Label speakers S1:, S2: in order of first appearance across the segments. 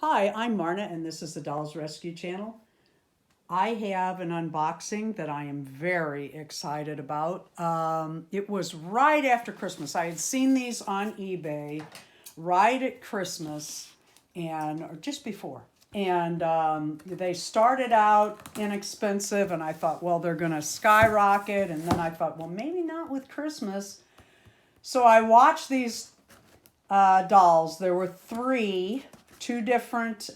S1: Hi, I'm Marna, and this is the Dolls Rescue Channel. I have an unboxing that I am very excited about. It was right after Christmas. I had seen these on eBay right at Christmas, or just before. And they started out inexpensive, and I thought, well, they're going to skyrocket. And then I thought, well, maybe not with Christmas. So I watched these dolls. There were two different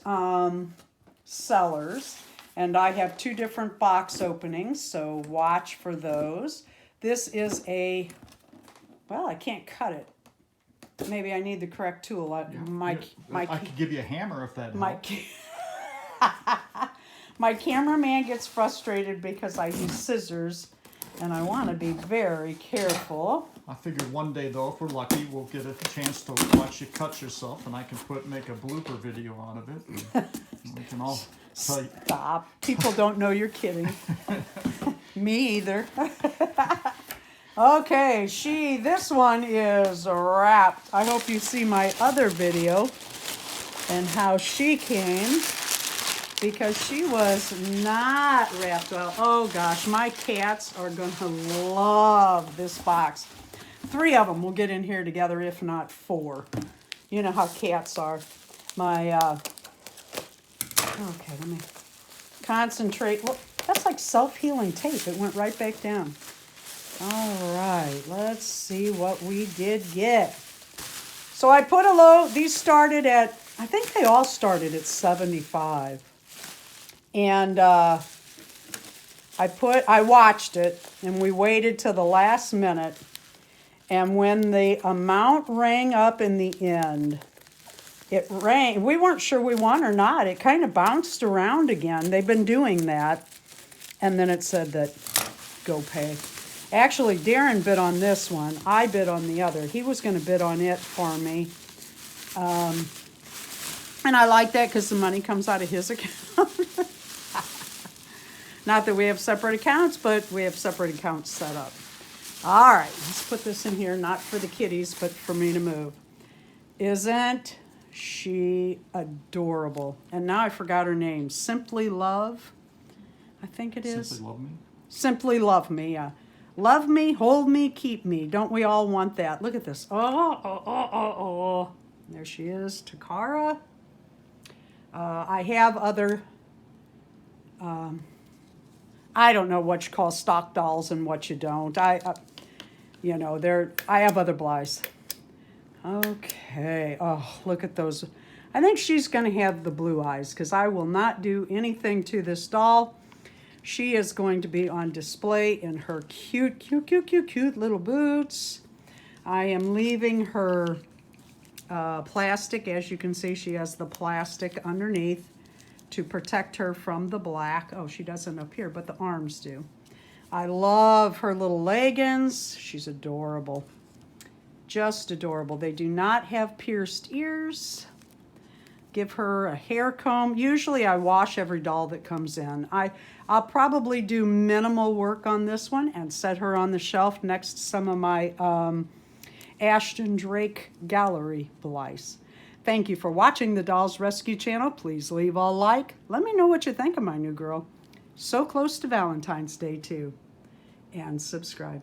S1: sellers, and I have two different box openings, so watch for those. This is well, I can't cut it. Maybe I need the correct tool.
S2: I could give you a hammer if that helps.
S1: My cameraman gets frustrated because I use scissors, and I want to be very careful.
S2: I figured one day, though, if we're lucky, we'll get a chance to watch you cut yourself, and I can make a blooper video out of it. And we can all tell you.
S1: Stop. People don't know you're kidding. Me either. Okay, this one is wrapped. I hope you see my other video and how she came, because she was not wrapped well. Oh gosh, my cats are going to love this box. 3 of them will get in here together, if not 4. You know how cats are. Okay, let me concentrate. Well, that's like self-healing tape. It went right back down. All right, let's see what we did get. So I put a low. These started at, I think they all started at 75. And I watched it, and we waited till the last minute. And when the amount rang up in the end, it rang. We weren't sure we won or not. It kind of bounced around again. They've been doing that. And then it said that go pay. Actually, Darren bid on this one. I bid on the other. He was going to bid on it for me. And I like that because the money comes out of his account. Not that we have separate accounts, but we have separate accounts set up. All right, let's put this in here, not for the kitties, but for me to move. Isn't she adorable? And now I forgot her name. Simply Love, I think it is.
S2: Simply Love Me?
S1: Simply Love Me, yeah. Love me, hold me, keep me. Don't we all want that? Look at this. Oh. There she is, Takara. I have other... I don't know what you call stock dolls and what you don't. I have other Blythes. Okay. Oh, look at those. I think she's going to have the blue eyes because I will not do anything to this doll. She is going to be on display in her cute little boots. I am leaving her plastic. As you can see, she has the plastic underneath to protect her from the black. Oh, she doesn't up here, but the arms do. I love her little leggings. She's adorable. Just adorable. They do not have pierced ears. Give her a hair comb. Usually I wash every doll that comes in. I'll probably do minimal work on this one and set her on the shelf next to some of my Ashton Drake Gallery Blythes. Thank you for watching the Dolls Rescue Channel. Please leave a like. Let me know what you think of my new girl. So close to Valentine's Day, too. And subscribe.